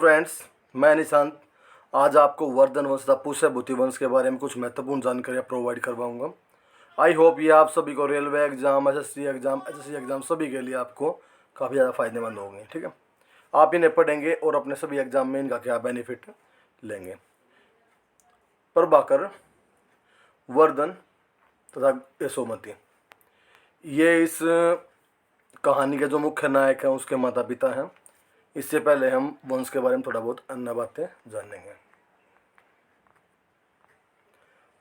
Friends, मैं निशांत आज आपको वर्धन वंश तथा पुष्यभूति वंश के बारे में कुछ महत्वपूर्ण जानकारियाँ प्रोवाइड करवाऊंगा। आई होप ये आप सभी को रेलवे एग्जाम, एसएससी एग्जाम सभी के लिए आपको काफ़ी ज़्यादा फायदेमंद होंगे। ठीक है, आप इन्हें पढ़ेंगे और अपने सभी एग्जाम में इनका क्या बेनिफिट लेंगे। प्रभाकर, वर्धन तथा यशोमती, ये इस कहानी के जो मुख्य नायक हैं उसके माता पिता हैं। इससे पहले हम वंश के बारे में थोड़ा बहुत अन्य बातें जानेंगे।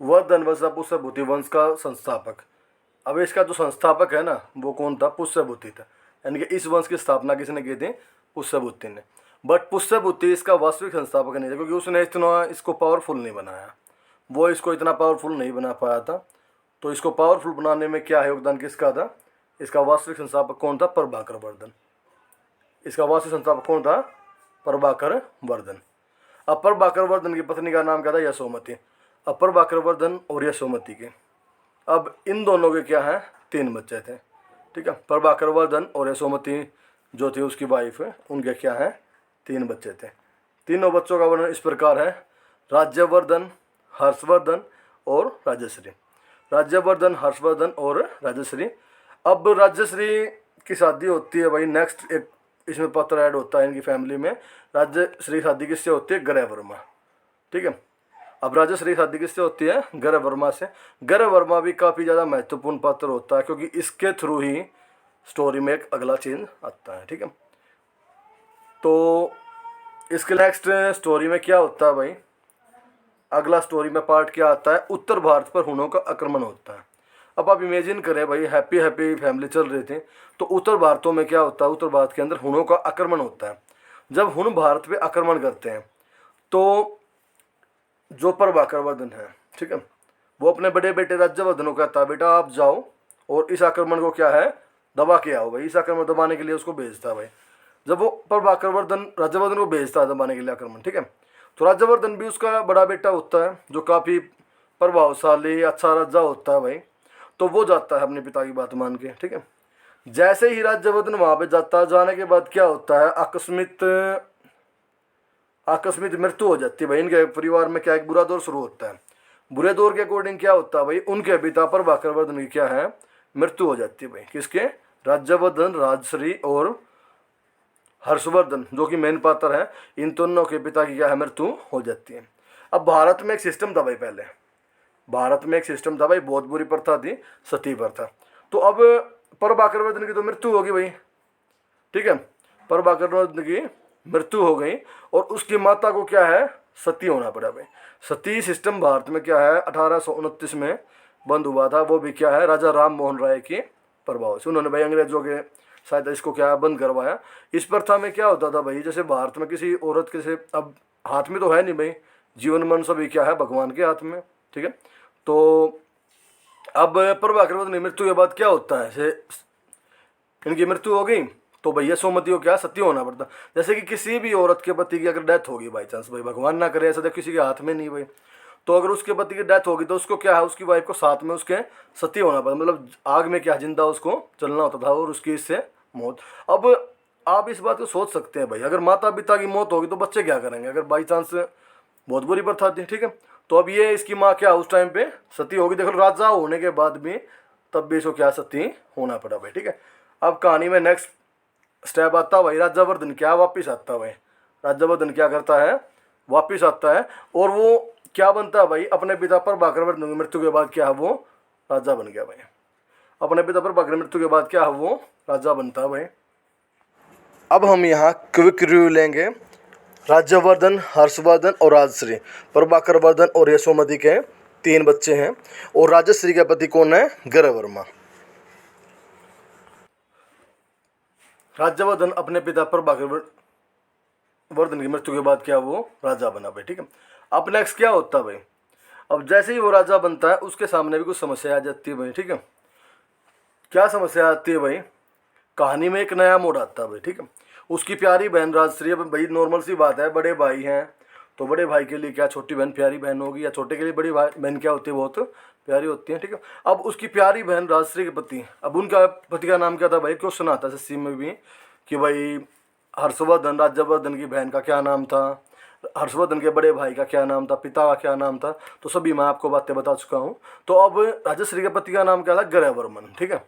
वर्धन वंश पुष्यभूति वंश का संस्थापक, अब इसका जो संस्थापक है ना वो कौन था? पुष्यभूति था। यानी कि इस वंश की स्थापना किसने की थी? पुष्यभूति ने। बट पुष्यभूति इसका वास्तविक संस्थापक नहीं था, क्योंकि उसने इतना इसको पावरफुल नहीं बनाया, वो इसको इतना पावरफुल नहीं बना पाया था। तो इसको पावरफुल बनाने में क्या योगदान किसका था? इसका वास्तविक संस्थापक कौन था? प्रभाकर वर्धन। इसका वास्तविक संस्थापक कौन था? प्रभाकर वर्धन। अब प्रभाकर वर्धन की पत्नी का नाम क्या था? यशोमती। अब प्रभाकर वर्धन और यशोमती के अब इन दोनों के क्या है? 3 बच्चे थे। ठीक है, प्रभाकर वर्धन और यशोमती जो थी उसकी वाइफ है, उनके क्या है? 3 बच्चे थे। तीनों बच्चों का वर्णन इस प्रकार है: राज्यवर्धन, हर्षवर्धन और राजश्री। राज्यवर्धन, हर्षवर्धन और राजश्री। अब राजश्री की शादी होती है भाई, नेक्स्ट एक इसमें पत्र ऐड होता है इनकी फैमिली में। राजश्री शादी किससे होती है? गर्भ वर्मा। ठीक है, अब राजश्री शादी किससे होती है? गर्भ वर्मा से। गर्भ वर्मा भी काफ़ी ज़्यादा महत्वपूर्ण पात्र होता है, क्योंकि इसके थ्रू ही स्टोरी में एक अगला चेंज आता है। ठीक है, तो इसके नेक्स्ट स्टोरी में क्या होता है भाई? अगला स्टोरी में पार्ट क्या आता है? उत्तर भारत पर हुनों का आक्रमण होता है। अब आप इमेजिन करें भाई, हैप्पी हैप्पी फैमिली चल रहे थे, तो उत्तर भारतों में क्या होता है? उत्तर भारत के अंदर हुनों का आक्रमण होता है। जब हुन भारत पे आक्रमण करते हैं तो जो प्रभाकर वर्धन है, ठीक है, वो अपने बड़े बेटे राज्यवर्धन को कहता है, बेटा आप जाओ और इस आक्रमण को क्या है? दबा के आओ भाई। इस आक्रमण दबाने के लिए उसको भेजता है भाई। जब वो प्रभाकर वर्धन राज्यवर्धन को भेजता है दबाने के लिए आक्रमण, ठीक है, तो राज्यवर्धन भी उसका बड़ा बेटा होता है जो काफ़ी प्रभावशाली अच्छा राजा होता है भाई। तो वो जाता है अपने पिता की बात मान के। ठीक है, जैसे ही राज्यवर्धन वहाँ पे जाता है, जाने के बाद क्या होता है? आकस्मिक मृत्यु हो जाती है भाई। इनके परिवार में क्या एक बुरा दौर शुरू होता है। बुरे दौर के अकॉर्डिंग क्या होता है भाई? उनके पिता प्रभाकर वर्धन की क्या है? मृत्यु हो जाती है भाई। किसके? राज्यवर्धन, राजश्री और हर्षवर्धन जो कि मेन पात्र है, इन दोनों के पिता की क्या है? मृत्यु हो जाती है। अब भारत में एक सिस्टम था भाई, पहले भारत में एक सिस्टम था भाई, बहुत बुरी प्रथा थी, सती प्रथा। तो अब प्रभाकर वर्धन की तो मृत्यु होगी भाई। ठीक है, प्रभाकर वर्धन की मृत्यु हो गई और उसकी माता को क्या है? सती होना पड़ा भाई। सती सिस्टम भारत में क्या है? 1829 में बंद हुआ था। वो भी क्या है? राजा राम मोहन राय के प्रभाव से उन्होंने भाई अंग्रेजों के शायद इसको क्या है? बंद करवाया। इस प्रथा में क्या होता था भाई? जैसे भारत में किसी औरत के से अब हाथ में तो है नहीं भाई, जीवन मन सभी क्या है? भगवान के हाथ में। ठीक है, तो अब प्रभाकर वर्धन की मृत्यु के बाद क्या होता है? इनकी मृत्यु हो गई तो भैया यशोमती को क्या? सती होना पड़ता। जैसे कि किसी भी औरत के पति की अगर डेथ होगी बाई चांस भाई, भगवान ना करे ऐसा, तो किसी के हाथ में नहीं भाई, तो अगर उसके पति की डेथ होगी तो उसको क्या है? उसकी वाइफ को साथ में उसके सती होना पड़ता। मतलब आग में क्या जिंदा उसको चलना होता था और उसकी इससे मौत। अब आप इस बात को सोच सकते हैं भाई, अगर माता पिता की मौत होगी तो बच्चे क्या करेंगे? अगर बाई चांस बहुत बुरी प्रथा थी। ठीक है, तो अब ये इसकी माँ क्या उस टाइम पे सती होगी। देखो राजा होने के बाद भी तब भी इसको क्या? सती होना पड़ा भाई। ठीक है, अब कहानी में नेक्स्ट स्टेप आता है भाई, राज्यवर्धन क्या वापिस आता है भाई। राज्यवर्धन क्या करता है? वापिस आता है और वो क्या बनता है भाई? अपने पिता प्रभाकर वर्धन की मृत्यु के बाद क्या है? वो राजा बन गया भाई। अपने पिता प्रभाकर मृत्यु के बाद क्या है? वो राजा बनता है भाई। अब हम यहाँ क्विक रिव्यू लेंगे। राज्यवर्धन, हर्षवर्धन और राजश्री, प्रभाकर वर्धन और यशोमती के 3 बच्चे हैं और राजश्री के पति कौन है? गर्भ वर्मा। राज्यवर्धन अपने पिता प्रभाकर वर्धन की मृत्यु के बाद क्या? वो राजा बना भाई। ठीक है, अब नेक्स्ट क्या होता है भाई? अब जैसे ही वो राजा बनता है उसके सामने भी कुछ समस्या आ जाती है भाई। ठीक है, क्या समस्या आती है भाई? कहानी में एक नया मोड़ आता है भाई। ठीक है, उसकी प्यारी बहन राजश्री, अब भाई नॉर्मल सी बात है, बड़े भाई हैं तो बड़े भाई के लिए क्या छोटी बहन प्यारी बहन होगी, या छोटे के लिए बड़ी बहन क्या होती है? बहुत प्यारी होती है। ठीक है, अब उसकी प्यारी बहन राजश्री के पति, अब उनका पति का नाम क्या था भाई? क्वेश्चन आता है एसएससी में भी कि भाई हर्षवर्धन, राज्यवर्धन की बहन का क्या नाम था, हर्षवर्धन के बड़े भाई का क्या नाम था, पिता का क्या नाम था, तो सभी मैं आपको बातें बता चुका हूँ। तो अब राजश्री के पति का नाम क्या था, ग्रहवर्मन, ठीक है।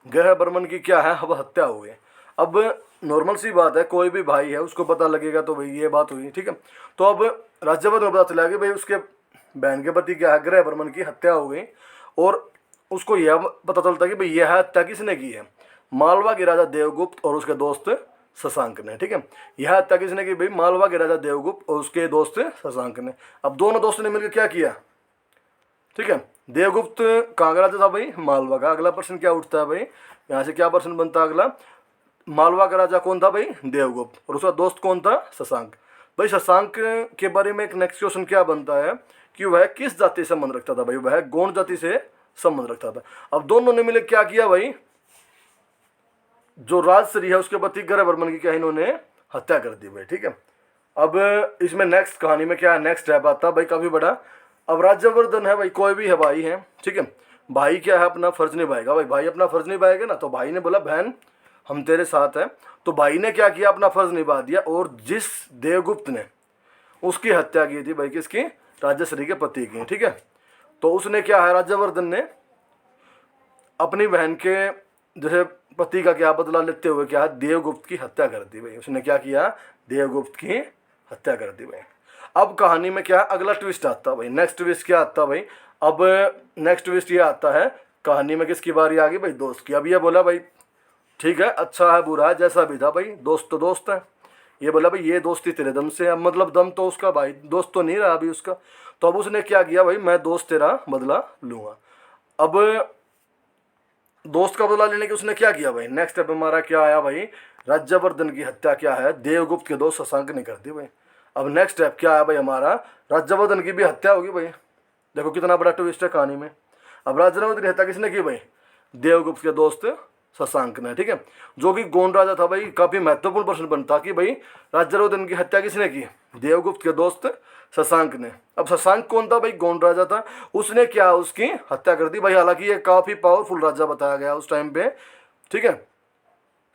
ग्रहवर्मन की क्या है, अब हत्या हो गई। अब नॉर्मल सी बात है, कोई भी भाई है उसको पता लगेगा तो भाई ये बात हुई, ठीक है। तो अब राज्यवर्धन को पता चला कि भाई उसके बहन के पति क्या है, ग्रहवर्मन की हत्या हो गई। और उसको यह पता चलता कि भाई यह हत्या किसने की है, मालवा के राजा देवगुप्त और उसके दोस्त शशांक ने, ठीक है। यह हत्या किसने की भाई, मालवा के राजा देवगुप्त और उसके दोस्त शशांक ने। अब दोनों दोस्तों ने मिलकर क्या किया, ठीक है। देवगुप्त कहाँ का राजा था भाई, मालवा का। अगला प्रश्न क्या उठता है भाई, यहाँ से क्या प्रश्न बनता है अगला, मालवा का राजा कौन था भाई, देवगुप्त, और उसका दोस्त कौन था, शशांक। भाई शशांक के बारे में एक नेक्स्ट क्वेश्चन क्या बनता है कि वह किस जाति से संबंध रखता था भाई, वह गौंड जाति से संबंध रखता था। अब दोनों ने मिलकर क्या किया भाई, जो राजश्री है उसके पति ग्रहवर्मन की क्या इन्होंने हत्या कर दी भाई, ठीक है। अब इसमें नेक्स्ट कहानी में क्या है, नेक्स्ट स्टेप आता है भाई काफी बड़ा। अब राज्यवर्धन है भाई, कोई भी है भाई है, ठीक है। भाई क्या है, अपना फर्ज निभाएगा भाई, भाई अपना फर्ज निभाएगा ना। तो भाई ने बोला बहन हम तेरे साथ हैं। तो भाई ने क्या किया, अपना फर्ज निभा दिया, और जिस देवगुप्त ने उसकी हत्या की थी भाई, किसकी, राजश्री के पति की, ठीक है। तो उसने क्या है, राज्यवर्धन ने अपनी बहन के जैसे पति का क्या बदला लेते हुए क्या है, देवगुप्त की हत्या कर दी भाई। उसने क्या किया, देवगुप्त की हत्या कर दी भाई। अब कहानी में क्या अगला ट्विस्ट आता है भाई, नेक्स्ट ट्विस्ट क्या आता है भाई। अब नेक्स्ट ट्विस्ट ये आता है, कहानी में किसकी बारी आ गई भाई, दोस्त की। अब ये बोला भाई ठीक है, अच्छा है बुरा है जैसा भी था भाई, दोस्त तो दोस्त है। ये बोला भाई ये दोस्ती तेरे दम से, अब मतलब दम तो उसका भाई, दोस्त तो नहीं रहा अभी उसका। तो अब उसने क्या किया भाई, मैं दोस्त तेरा बदला लूंगा। अब दोस्त का बदला लेने के उसने क्या किया भाई, नेक्स्ट स्टेप हमारा क्या आया भाई, राज्यवर्धन की हत्या क्या है, देवगुप्त के दोस्त शशांक ने कर दी भाई। अब नेक्स्ट स्टेप क्या आया भाई हमारा, राज्यवर्धन की भी हत्या होगी भाई। देखो कितना बड़ा ट्विस्ट है कहानी में। अब राज्यवर्धन की हत्या किसने की भाई, देवगुप्त के दोस्त शशांक ने, ठीक है। जो कि गोंड राजा था भाई, काफी महत्वपूर्ण प्रश्न बनता कि भाई राज्यवर्धन की हत्या किसने की, देवगुप्त के दोस्त शशांक ने। अब शशांक कौन था भाई, गोंड राजा था। उसने क्या उसकी हत्या कर दी भाई। हालांकि ये काफी पावरफुल राजा बताया गया उस टाइम पे, ठीक है।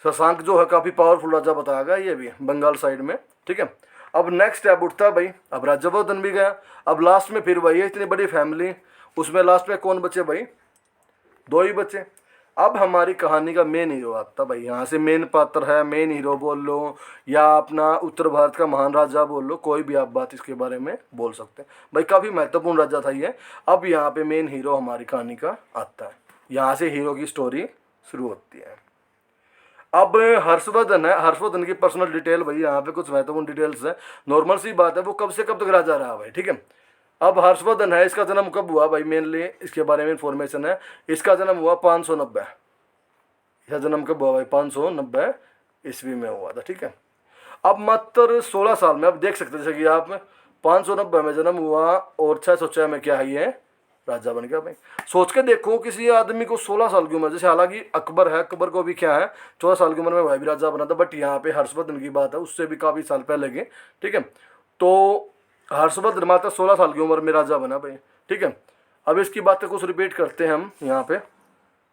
शशांक जो है काफी पावरफुल राजा बताया गया, ये भी बंगाल साइड में, ठीक है। अब नेक्स्ट स्टेप उठता है भाई, अब राज्यवर्धन भी गया। अब लास्ट में फिर वही है, इतनी बड़ी फैमिली, उसमें लास्ट में कौन बचे भाई, दो ही बचे। अब हमारी कहानी का मेन हीरो आता भाई, यहाँ से मेन पात्र है, मेन हीरो बोल लो या अपना उत्तर भारत का महान राजा बोल लो, कोई भी आप बात इसके बारे में बोल सकते हैं भाई, काफ़ी महत्वपूर्ण राजा था ये। अब यहाँ पे मेन हीरो हमारी कहानी का आता है, यहाँ से हीरो की स्टोरी शुरू होती है। अब हर्षवर्धन है, हर्षवर्धन की पर्सनल डिटेल भाई, यहाँ पे कुछ महत्वपूर्ण डिटेल्स है। नॉर्मल सी बात है, वो कब से कब तक राजा रहा भाई, ठीक है। अब हर्षवर्धन है, इसका जन्म कब हुआ भाई, मेनली इसके बारे में इंफॉर्मेशन है। इसका जन्म हुआ 590, इसका जन्म कब हुआ भाई, 590 ईस्वी में हुआ था, ठीक है। अब मात्र 16 साल में, अब देख सकते जैसे कि आप 590 में जन्म हुआ और 606 में क्या है ये राजा बन गया भाई। सोच के देखो किसी आदमी को 16 साल की उम्र, जैसे हालांकि अकबर है, अकबर को भी क्या है 14 साल की उम्र में वह भी राजा बना था, बट यहाँ पे हर्षवर्धन की बात है उससे भी काफ़ी साल पहले की, ठीक है। तो हर्षवर्धन मात्र 16 साल की उम्र में राजा बना भाई, ठीक है। अब इसकी बातें कुछ रिपीट करते हैं हम यहाँ पे।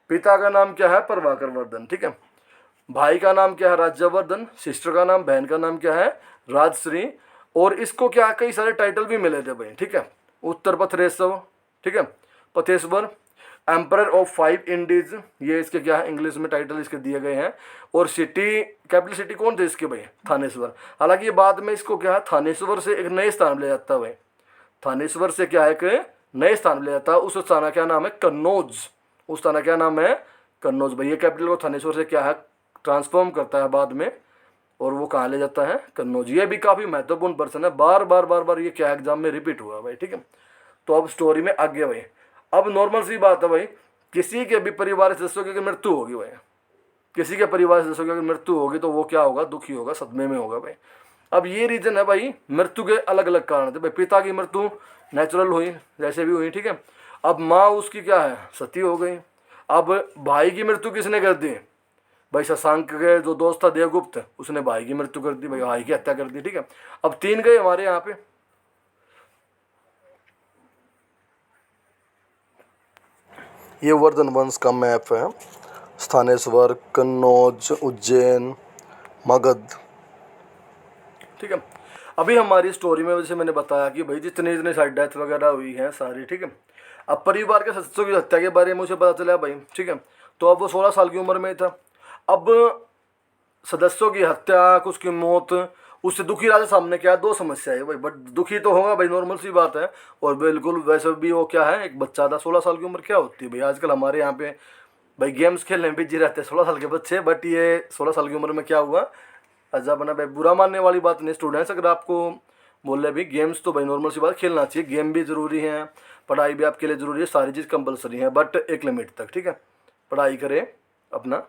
पिता का नाम क्या है, प्रभाकर वर्धन, ठीक है। भाई का नाम क्या है, राज्यवर्धन। सिस्टर का नाम, बहन का नाम क्या है, राजश्री। और इसको क्या कई सारे टाइटल भी मिले थे भाई, ठीक है। उत्तर पथरेश्वर, ठीक है, पथेश्वर, एम्परर ऑफ 5 इंडीज, ये इसके क्या है इंग्लिश में टाइटल इसके दिए गए हैं। और सिटी, कैपिटल सिटी कौन थे इसके भाई, थानेश्वर। हालांकि ये बाद में इसको क्या है थानेश्वर से एक नए स्थान ले जाता है भाई, थानेश्वर से क्या है एक नए स्थान ले जाता है। उस स्थान का क्या नाम है, कन्नौज। उस स्थान का क्या नाम है, कन्नौज भाई। ये कैपिटल को थानेश्वर से क्या है ट्रांसफॉर्म करता है बाद में, और वो कहाँ ले जाता है, कन्नौज। ये भी काफ़ी महत्वपूर्ण पर्सन है, बार बार ये क्या एग्जाम में रिपीट हुआ भाई, ठीक है। तो अब स्टोरी में आगे भाई, अब नॉर्मल सी बात है भाई, किसी के भी परिवार सदस्यों की मृत्यु होगी भाई, किसी के परिवार सदस्यों की अगर मृत्यु होगी तो वो क्या होगा, दुखी होगा, सदमे में होगा भाई। अब ये रीजन है भाई, मृत्यु के अलग अलग कारण थे भाई। पिता की मृत्यु नेचुरल हुई, जैसे भी हुई, ठीक है। अब माँ उसकी क्या है, सती हो गई। अब भाई की मृत्यु किसने कर दी भाई, शशांक के जो दोस्त था देवगुप्त, उसने भाई की मृत्यु कर दी भाई, भाई की हत्या कर दी, ठीक है। अब 3 गए हमारे यहाँ पे। ये वर्धन वंश का मैप है, स्थानेश्वर, कन्नौज, उज्जैन, मगध। ठीक है, अभी हमारी स्टोरी में जैसे मैंने बताया कि भाई जितने जितने साइड डेथ वगैरह हुई हैं सारी, ठीक है। अब परिवार के सदस्यों की हत्या के बारे में मुझे पता चला भाई, ठीक है। तो अब वो 16 साल की उम्र में था। अब सदस्यों की हत्या, उसकी मौत, उससे दुखी राजा सामने क्या है, दो समस्या है भाई। बट दुखी तो होगा भाई, नॉर्मल सी बात है। और बिल्कुल वैसे भी वो क्या है, एक बच्चा था। 16 साल की उम्र क्या होती है भाई, आजकल हमारे यहाँ पे भाई गेम्स खेलने में बिजी रहते हैं 16 साल के बच्चे। बट ये 16 साल की उम्र में क्या हुआ, अजा बना भाई। बुरा मानने वाली बात नहीं स्टूडेंट्स, अगर आपको बोल रहे भी गेम्स तो भाई नॉर्मल सी बात, खेलना चाहिए। गेम भी ज़रूरी है, पढ़ाई भी आपके लिए ज़रूरी है, सारी चीज़ कंपलसरी है, बट एक लिमिट तक, ठीक है। पढ़ाई करें, अपना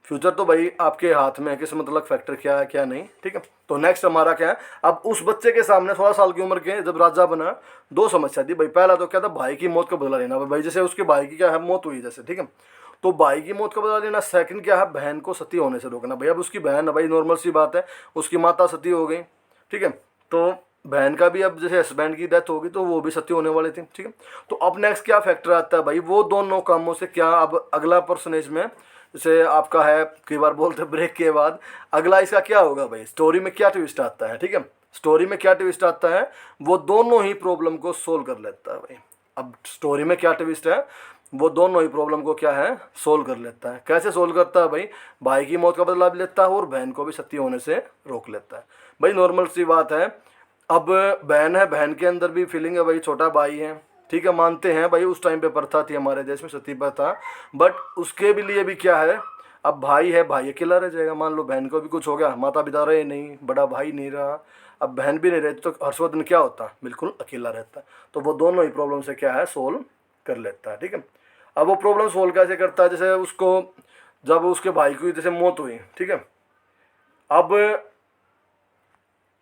फ्यूचर तो भाई आपके हाथ में है, किस मतलब फैक्टर क्या है क्या नहीं, ठीक है। तो नेक्स्ट हमारा क्या है, अब उस बच्चे के सामने 16 साल की उम्र के जब राजा बना, दो समस्या थी भाई। पहला तो क्या था, भाई की मौत का बदला लेना भाई, जैसे उसके भाई की क्या है मौत हुई जैसे, ठीक है। तो भाई की मौत का बदला लेना। सेकंड क्या है, बहन को सती होने से रोकना भाई। अब उसकी बहन भाई, नॉर्मल सी बात है, उसकी माता सती हो गई, ठीक है। तो बहन का भी अब जैसे हस्बैंड की डेथ होगी तो वो भी सती होने वाले थे, ठीक है। तो अब नेक्स्ट क्या फैक्टर आता है भाई, वो दोनों कामों से क्या, अब अगला पर्सनेज में जैसे आपका है, कई बार बोलते ब्रेक के बाद अगला इसका क्या होगा भाई, स्टोरी में क्या ट्विस्ट आता है, ठीक है। स्टोरी में क्या ट्विस्ट आता है, वो दोनों ही प्रॉब्लम को सोल्व कर लेता है भाई। अब स्टोरी में क्या ट्विस्ट है, वो दोनों ही प्रॉब्लम को क्या है, सोल्व कर लेता है। कैसे सोल्व करता है भाई, भाई की मौत का बदला भी लेता है और बहन को भी सती होने से रोक लेता है भाई। नॉर्मल सी बात है, अब बहन है, बहन के अंदर भी फीलिंग है भाई, छोटा भाई है, ठीक है। मानते हैं भाई उस टाइम पे प्रथा थी हमारे देश में, सती प्रथा। बट उसके भी लिए भी क्या है, अब भाई है, भाई अकेला रह जाएगा। मान लो बहन को भी कुछ हो गया, माता पिता रहे नहीं, बड़ा भाई नहीं रहा, अब बहन भी नहीं रहती, तो हर्षवर्धन क्या होता, बिल्कुल अकेला रहता। तो वो दोनों ही प्रॉब्लम से क्या है, सोल्व कर लेता है, ठीक है। अब वो प्रॉब्लम सोल्व कैसे करता है, जैसे उसको जब उसके भाई की जैसे मौत हुई, ठीक है। अब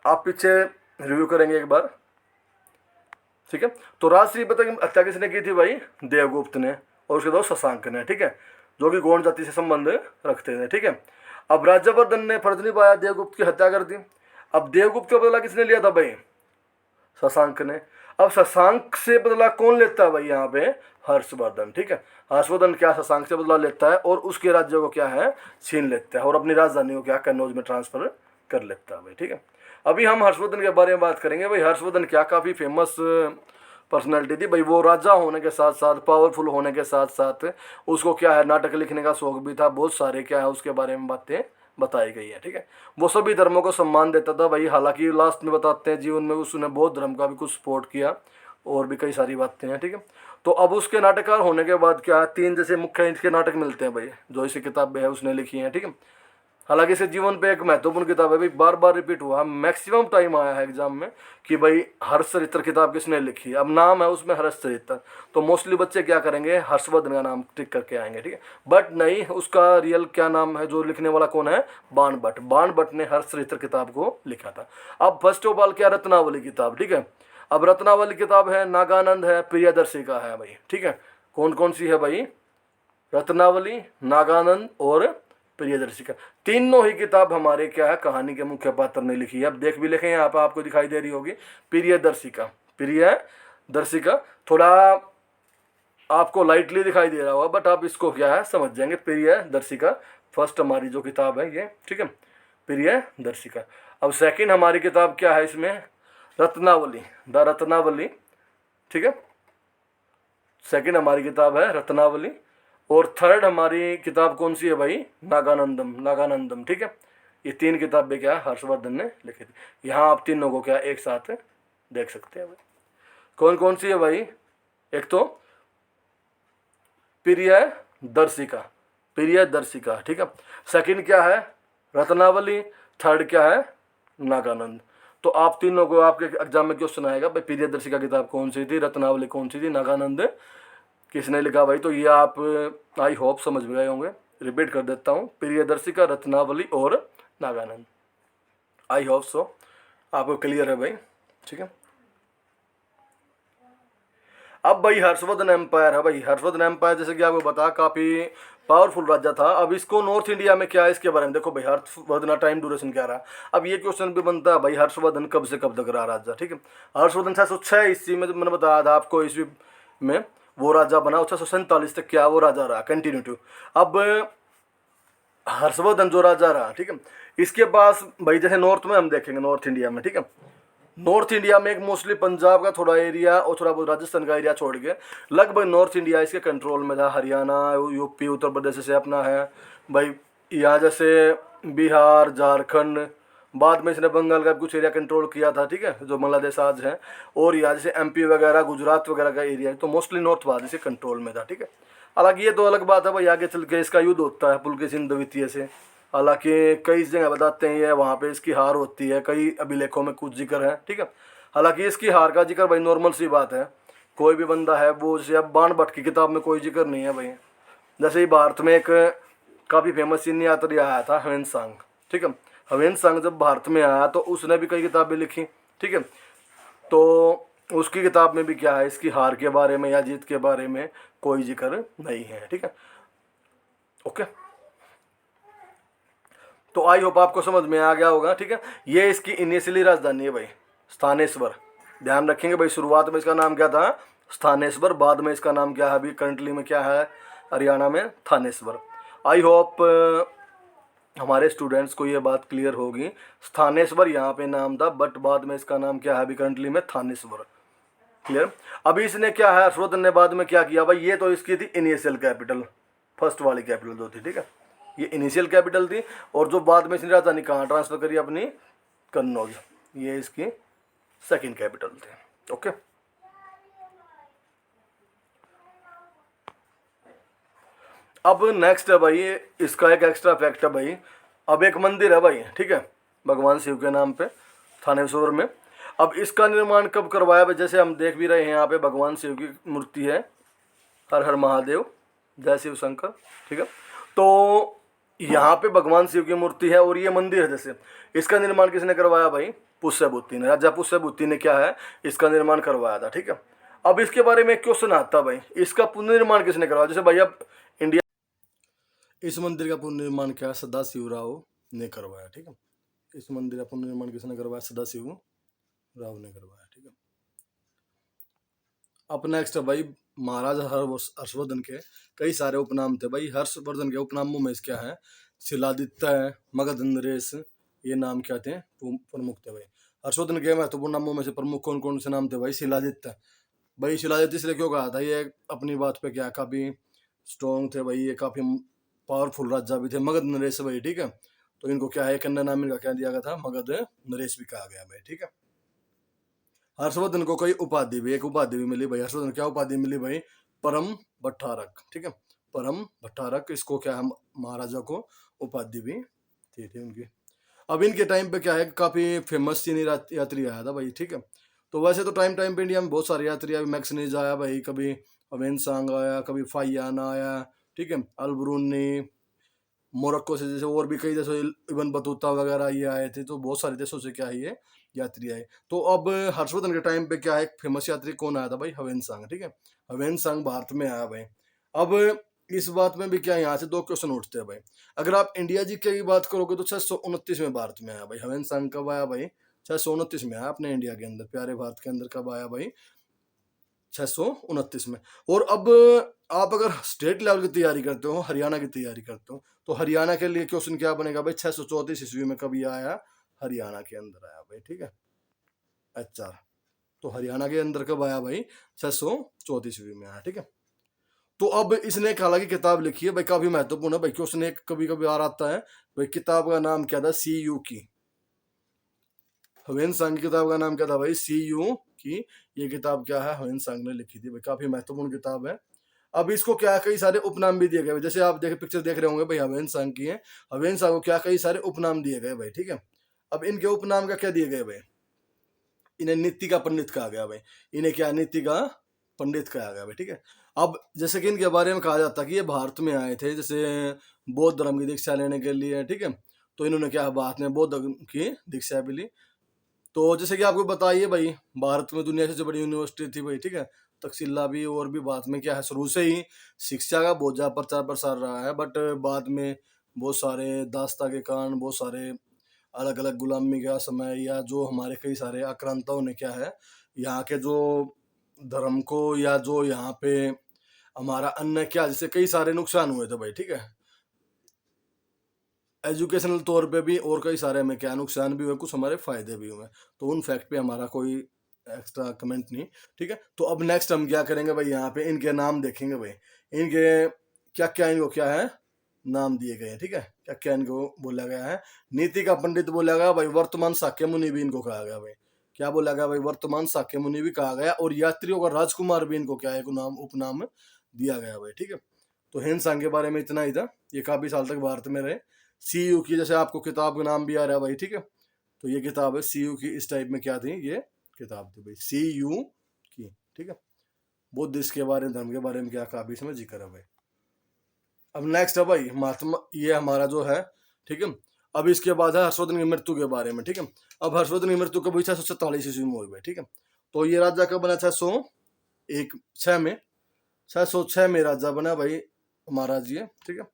आप पीछे रिव्यू करेंगे एक बार, ठीक है। तो राजश्री पता हत्या किसने की थी भाई, देवगुप्त ने, और उसके दो शशांक ने, ठीक है, जो कि गौंड जाति से संबंध रखते थे, ठीक है। अब राज्यवर्धन ने फर्ज नहीं पाया, देवगुप्त की हत्या कर दी। अब देवगुप्त का बदला किसने लिया था भाई, शशांक ने। अब शशांक से बदला कौन लेता है भाई यहाँ पे, हर्षवर्धन, ठीक है। हर्षवर्धन क्या शशांक से बदला लेता है और उसके राज्य को क्या है, छीन लेता है, और अपनी राजधानी को क्या, कन्नौज में ट्रांसफर कर लेता है भाई, ठीक है। अभी हम हर्षवर्धन के बारे में बात करेंगे भाई। हर्षवर्धन क्या काफ़ी फेमस पर्सनैलिटी थी भाई। वो राजा होने के साथ साथ, पावरफुल होने के साथ साथ, उसको क्या है, नाटक लिखने का शौक भी था। बहुत सारे क्या है उसके बारे में बातें बताई गई है, ठीक है। वो सभी धर्मों को सम्मान देता था भाई। हालांकि लास्ट में बताते हैं जीवन में उसने बौद्ध धर्म का भी कुछ सपोर्ट किया, और भी कई सारी बातें हैं, ठीक है। तो अब उसके नाटककार होने के बाद क्या है, तीन जैसे मुख्य इसके नाटक मिलते हैं भाई, जो इसी किताब में है उसने लिखी है, ठीक है। हालांकि इसे जीवन पे एक महत्वपूर्ण किताब है भाई, बार बार रिपीट हुआ, मैक्सिमम टाइम आया है एग्जाम में कि भाई हर्षचरित्र किताब किसने लिखी। अब नाम है उसमें हर्षचरित्र, तो मोस्टली बच्चे क्या करेंगे, हर्षवर्धन का नाम टिक करके आएंगे, ठीक है। बट नहीं, उसका रियल क्या नाम है, जो लिखने वाला कौन है, बाणभट्ट। बाणभट्ट ने हर्षचरित्र किताब को लिखा था। अब फर्स्ट ऑफ ऑल क्या, रत्नावली किताब, ठीक है। अब रत्नावली किताब है, नागानंद है, प्रियदर्शिका है भाई, ठीक है। कौन कौन सी है भाई, रत्नावली, नागानंद और प्रियदर्शिका। तीनों ही किताब हमारे क्या है, कहानी के मुख्य पात्र ने लिखी है। अब देख भी लिखे यहाँ पर आपको दिखाई दे रही होगी, प्रियदर्शिका। प्रियदर्शिका थोड़ा आपको लाइटली दिखाई दे रहा होगा, बट आप इसको क्या है समझ जाएंगे। प्रियदर्शिका फर्स्ट हमारी जो किताब है ये, ठीक है, प्रियदर्शिका। अब सेकंड हमारी किताब क्या है इसमें, रत्नावली, द रत्नावली, ठीक है। सेकंड हमारी किताब है रत्नावली। और थर्ड हमारी किताब कौन सी है भाई, नागानंदम, नागानंदम, ठीक है। ये तीन किताबें क्या हर्षवर्धन ने लिखी थी। यहाँ आप तीनों को क्या एक साथ देख सकते हैं भाई। कौन कौन सी है भाई, एक तो प्रियदर्शिका, प्रियदर्शिका, ठीक है। सेकंड क्या है, रत्नावली। थर्ड क्या है, नागानंद। तो आप तीनों को आपके एग्जाम में क्वेश्चन आएगा भाई, प्रियदर्शिका किताब कौन सी थी, रत्नावली कौन सी थी, नागानंद किसने लिखा भाई। तो ये आप आई होप समझ में गए होंगे। रिपीट कर देता हूँ, प्रियदर्शिका, रत्नावली और नागानंद। आई होप सो आपको क्लियर है भाई, ठीक है। अब भाई हर्षवर्धन एम्पायर है भाई। हर्षवर्धन एम्पायर जैसे कि आपको बता काफ़ी पावरफुल राजा था। अब इसको नॉर्थ इंडिया में क्या है इसके बारे में देखो भाई, हर्षवर्धन टाइम ड्यूरेशन क्या रहा। अब ये क्वेश्चन भी बनता है भाई, हर्षवर्धन कब से कब तक रहा राजा, ठीक है। हर्षवर्धन 606 ईस्वी में, मैंने बताया था आपको, ईस्वी में वो राजा बना। 647 तक क्या वो राजा रहा, कंटिन्यू टू। अब हर्षवर्धन जो राजा रहा, ठीक है, इसके पास भाई जैसे नॉर्थ में हम देखेंगे, नॉर्थ इंडिया में, ठीक है, नॉर्थ इंडिया में एक मोस्टली पंजाब का थोड़ा एरिया और थोड़ा बहुत राजस्थान का एरिया छोड़ के लगभग नॉर्थ इंडिया इसके कंट्रोल में था। हरियाणा, यूपी, उत्तर प्रदेश से अपना है भाई, यहाँ जैसे बिहार, झारखंड, बाद में इसने बंगाल का कुछ एरिया कंट्रोल किया था, ठीक है, जो बांग्लादेश आज है, और यहाँ जैसे एमपी वगैरह, गुजरात वगैरह का एरिया है, तो मोस्टली नॉर्थ भारत इसके कंट्रोल में था, ठीक है। हालांकि ये तो अलग बात है भाई, आगे चल के इसका युद्ध होता है पुलकेशिन द्वितीय से। हालांकि कई जगह बताते हैं ये वहाँ पे इसकी हार होती है, कई अभिलेखों में कुछ जिक्र है, ठीक है। हालांकि इसकी हार का जिक्र भाई नॉर्मल सी बात है, कोई भी बंदा है वो, जैसे अब बाण भट्ट की किताब में कोई जिक्र नहीं है भाई। जैसे ही भारत में एक काफ़ी फेमस चीनी यात्री आया था हवेन सांग, ठीक है, हवेन सांग जब भारत में आया तो उसने भी कई किताबें लिखी, ठीक है, तो उसकी किताब में भी क्या है, इसकी हार के बारे में या जीत के बारे में कोई जिक्र नहीं है, ठीक है, ओके। तो आई होप आपको समझ में आ गया होगा, ठीक है। ये इसकी इनिशियली राजधानी है भाई, स्थानेश्वर। ध्यान रखेंगे भाई, शुरुआत में इसका नाम क्या था, स्थानेश्वर, बाद में इसका नाम क्या है, अभी करंटली में क्या है हरियाणा में, थानेश्वर। आई होप हमारे स्टूडेंट्स को ये बात क्लियर होगी। स्थानेश्वर यहाँ पे नाम था, बट बाद में इसका नाम क्या है अभी करंटली में, थानेश्वर। क्लियर। अभी इसने क्या है, हर्षवर्धन ने बाद में क्या किया भाई, ये तो इसकी थी इनिशियल कैपिटल, फर्स्ट वाली कैपिटल जो थी, ठीक है, ये इनिशियल कैपिटल थी, और जो बाद में इसने राजधानी कहाँ ट्रांसफर करी अपनी, कन्नौज, ये इसकी सेकंड कैपिटल थी, ओके। अब नेक्स्ट है भाई, इसका एक एक्स्ट्रा फैक्ट है भाई, अब एक मंदिर है भाई, ठीक है, भगवान शिव के नाम पे थानेश्वर में। अब इसका निर्माण कब करवाया भाई, जैसे हम देख भी रहे हैं यहाँ पे भगवान शिव की मूर्ति है, हर हर महादेव, जय शिव शंकर, ठीक है। तो यहाँ पे भगवान शिव की मूर्ति है और ये मंदिर है, जैसे इसका निर्माण किसने करवाया भाई, पुष्यभूति ने, राजा पुष्यभूति ने क्या है इसका निर्माण करवाया था, ठीक है। अब इसके बारे में क्वेश्चन आता भाई, इसका पुनर्निर्माण किसने करवाया, जैसे भाई अब इंडिया, इस मंदिर का पुनर्निर्माण क्या सदाशिव राव ने करवाया, ठीक है, इस मंदिर का पुनर्निर्माण किसने करवाया, सदाशिव राव ने करवाया, ठीक है। अब नेक्स्ट है भाई, महाराजा हर्षवर्धन के कई सारे उपनाम थे भाई, हर्षवर्धन के उपनामों में क्या है, शिलादित्य है, मगध नरेश, ये नाम क्या थे, प्रमुख थे भाई। हर्षवर्धन के महत्वपूर्ण नामों में से प्रमुख कौन कौन से नाम थे भाई, शिलादित्य। भाई शिलादित्य इसलिए क्यों कहा था, ये अपनी बात पे क्या काफी स्ट्रॉन्ग थे भाई, ये काफी पावरफुल राजा भी थे। मगध नरेश भाई, ठीक है, तो इनको क्या है कन्या नाम इनका क्या दिया गया था, मगध नरेश भी कहा गया भाई, ठीक है। हर्षवर्धन को कई उपाधि भी, एक उपाधि भी मिली भाई, हर्षवर्धन क्या उपाधि मिली भाई, परम भट्टारक, ठीक है, परम भट्टारक, इसको क्या है महाराजा को उपाधि भी थी उनकी। अब इनके टाइम पे क्या है, काफी फेमस चीनी यात्री आया था भाई, ठीक है। तो वैसे तो टाइम टाइम पे इंडिया में बहुत सारे यात्री आए, मैक्सनीज आया भाई, कभी अवेन सांग आया, कभी फाइयान आया, ठीक है, अलबरूनी, मोरक्को से, जैसे और भी कई देशों, इबन बतूता वगैरह ये आए थे, तो बहुत सारे देशों से क्या है ये यात्री आए। तो अब हर्षवर्धन के टाइम पे क्या है, फेमस यात्री कौन आया था भाई, हवेन सांग, ठीक है, हवेन सांग भारत में आया भाई। अब इस बात में भी क्या यहाँ से दो क्वेश्चन उठते हैं भाई, अगर आप इंडिया जी की बात करोगे तो 629 में भारत में आया भाई, हवेन सांग कब आया भाई, 629 में आया अपने इंडिया के अंदर, प्यारे भारत के अंदर कब आया भाई, 629 में। और अब आप अगर स्टेट लेवल की तैयारी करते हो, हरियाणा की तैयारी करते हो, तो हरियाणा के लिए क्वेश्चन क्या बनेगा भाई, 634 ईस्वी में कभी आया, हरियाणा के अंदर आया भाई, ठीक है, अच्छा, तो हरियाणा के अंदर कब आया भाई, 634 ईस्वी में आया, ठीक है। तो अब इसने एक हालांकि किताब लिखी है भाई, काफी महत्वपूर्ण है भाई, क्वेश्चन एक कभी कभी आ आता है भाई, किताब का नाम क्या था, सी यू की, हवेन सांग की किताब का नाम क्या था भाई, सी यू की, ये किताब क्या है हवेन सांग ने लिखी थी भाई, काफी महत्वपूर्ण किताब है। अब इसको क्या कई सारे उपनाम भी दिए गए, जैसे आप देखे पिक्चर देख रहे होंगे भाई, हवेन सांग की है, हवेन सांग को क्या कई सारे उपनाम दिए गए भाई, ठीक है। अब इनके उपनाम का क्या दिए गए भाई, इन्हें नीति का पंडित कहा गया भाई, इन्हें क्या नीति का पंडित कहा गया भाई, ठीक है। अब जैसे कि इनके बारे में कहा जाता है कि ये भारत में आए थे जैसे बौद्ध धर्म की दीक्षा लेने के लिए, ठीक है, तो इन्होंने क्या भारत में बौद्ध धर्म की दीक्षा भी ली। तो जैसे कि आपको बताइए भाई, भारत में दुनिया की सबसे बड़ी यूनिवर्सिटी थी भाई, ठीक है, तक्षशिला भी, और भी भारत में क्या है, शुरू से ही शिक्षा का बहुत ज्यादा प्रचार प्रसार रहा है, बट बाद में बहुत सारे दासता के कारण, बहुत सारे अलग अलग गुलामी का समय, या जो हमारे कई सारे आक्रांताओं ने क्या है यहाँ के जो धर्म को, या जो यहाँ पे हमारा अन्य क्या, जैसे कई सारे नुकसान हुए थे भाई, ठीक है। एजुकेशनल तौर पे भी और कई सारे हमें क्या नुकसान भी हुए, कुछ हमारे फ़ायदे भी हुए। तो उन फैक्ट पे हमारा कोई एक्स्ट्रा कमेंट नहीं, ठीक है? तो अब नेक्स्ट हम क्या करेंगे भाई, यहाँ पे इनके नाम देखेंगे भाई। इनके क्या-क्या इनको क्या है, नाम दिए गए हैं, ठीक है? क्या-क्या इनको बोला गया है। नीति का पंडित बोला गया भाई, वर्तमान शाक्य मुनि भी इनको कहा गया भाई। क्या बोला गया भाई, वर्तमान शाक्य मुनि भी कहा गया, और यात्रियों का राजकुमार भी इनको क्या है, एक नाम उपनाम दिया गया भाई, ठीक है? तो हिंदुस्तान के बारे में इतना ही था। ये काफ़ी साल तक भारत में रहे। सीयू की, जैसे आपको किताब का नाम भी आ रहा है भाई, ठीक है? तो ये किताब है सीयू की, इस टाइप में क्या थी, ये किताब थी भाई सीयू की, ठीक है? बुद्धिस्ट के बारे में, धर्म के बारे में क्या काफ़ी इसमें जिक्र है भाई। अब नेक्स्ट है भाई महात्मा, ये हमारा जो है, ठीक है? अब इसके बाद है हर्षवर्धन की मृत्यु के बारे में, ठीक है? अब हर्षवर्धन की मृत्यु कब हुई, 647 ईस्वी में हुई भाई, ठीक है? तो ये राजा कब बना, 606 में, 606 में राजा बना भाई महाराज ये, ठीक है?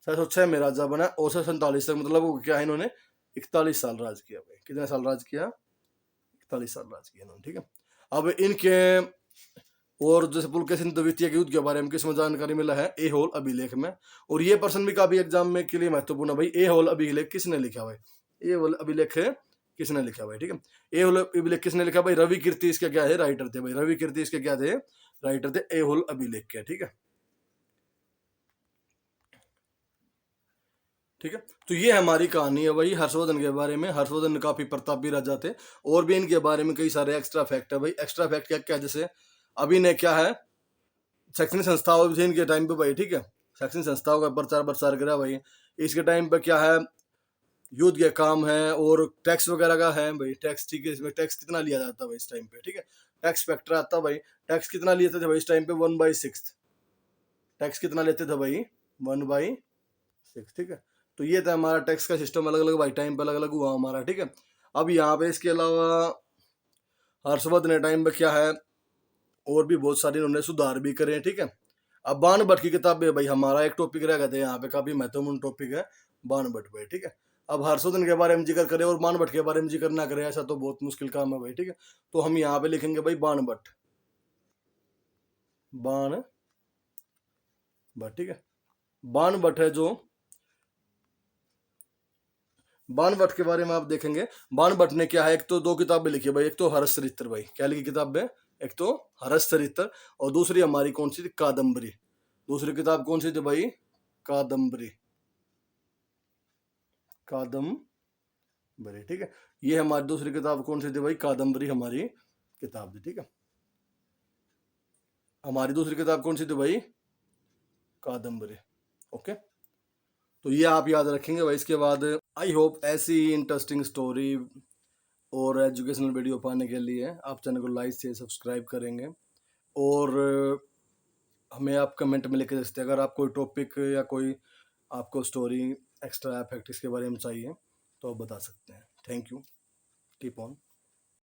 606 में राजा बना, और 647 तक, मतलब वो क्या है, इन्होंने 41 साल राज किया भाई। कितने साल राज किया, 41 साल राज किया इन्होंने, ठीक है? अब इनके और जैसे पुलकेशिन द्वितीय के युद्ध के बारे में किसमें जानकारी मिला है, ए होल अभिलेख में। और ये पर्सन भी काफी एग्जाम में के लिए महत्वपूर्ण है भाई। ए होल अभिलेख किसने लिखा भाई, ए होल अभिलेख किसने लिखा भाई, ठीक है? ए होल अभिलेख किसने लिखा भाई, रवि कीर्ति इसके क्या है, राइटर थे भाई। रवि कीर्ति इसके क्या थे, राइटर थे ए होल अभिलेख के, ठीक है? ठीक है, तो ये हमारी कहानी है भाई हर्षवर्धन के बारे में। हर्षवर्धन काफी प्रतापी राजा थे, और भी इनके बारे में कई सारे एक्स्ट्रा फैक्ट है भाई। एक्स्ट्रा फैक्ट क्या क्या, जैसे अभी ने क्या है, शैक्षणिक संस्थाओं भी थे इनके टाइम पे भाई, ठीक है? शैक्षणिक संस्थाओं का प्रचार प्रसार करा भाई। इसके टाइम पे क्या है, युद्ध के काम है, और टैक्स वगैरह का है भाई। टैक्स, ठीक है, इसमें टैक्स कितना लिया जाता है भाई इस टाइम पे, ठीक है? टैक्स फैक्टर आता है भाई। टैक्स कितना लेते थे भाई इस टाइम पे, 1/6। टैक्स कितना लेते थे भाई, 1/6, ठीक है? तो ये था हमारा टैक्स का सिस्टम, अलग अलग भाई टाइम पे अलग अलग हुआ हमारा, ठीक है? अब यहाँ पे इसके अलावा हर्षवर्धन ने टाइम पे क्या है, और भी बहुत सारे इन्होंने सुधार भी करे हैं, ठीक है? अब बाण भट्ट की किताब है भाई, हमारा एक टॉपिक रह गया था यहाँ पे, काफी महत्वपूर्ण टॉपिक है बाण भट्ट भाई, ठीक है? अब हर्षवर्धन के बारे में जिक्र करें और बाण भट्ट के बारे में जिक्र ना करें, ऐसा तो बहुत मुश्किल काम है भाई, ठीक है? तो हम यहाँ पे लिखेंगे भाई बाण भट्ट, बाण भट्ट, ठीक है? बाण भट्ट है जो, बाण भट्ट के बारे में आप देखेंगे, बाण भट्ट ने क्या है, एक तो 2 किताबें लिखी है भाई। एक तो हर्ष चरित्र भाई, क्या लिखी किताब है, एक तो हर्ष चरित्र, और दूसरी हमारी कौन सी थी, कादम्बरी। दूसरी किताब कौन सी थी भाई, कादम्बरी, कादम्बरी, ठीक है? ये हमारी दूसरी किताब कौन सी थी भाई, कादम्बरी हमारी किताब थी, ठीक है? हमारी दूसरी किताब कौन सी थी भाई, कादम्बरी, ओके? तो ये आप याद रखेंगे भाई। इसके बाद आई होप ऐसी इंटरेस्टिंग स्टोरी और एजुकेशनल वीडियो पाने के लिए आप चैनल को लाइक से सब्सक्राइब करेंगे, और हमें आप कमेंट में लिख के दे सकते हैं। अगर आप कोई टॉपिक या कोई आपको स्टोरी एक्स्ट्रा फैक्ट इसके बारे में चाहिए, तो आप बता सकते हैं। Thank you, keep on.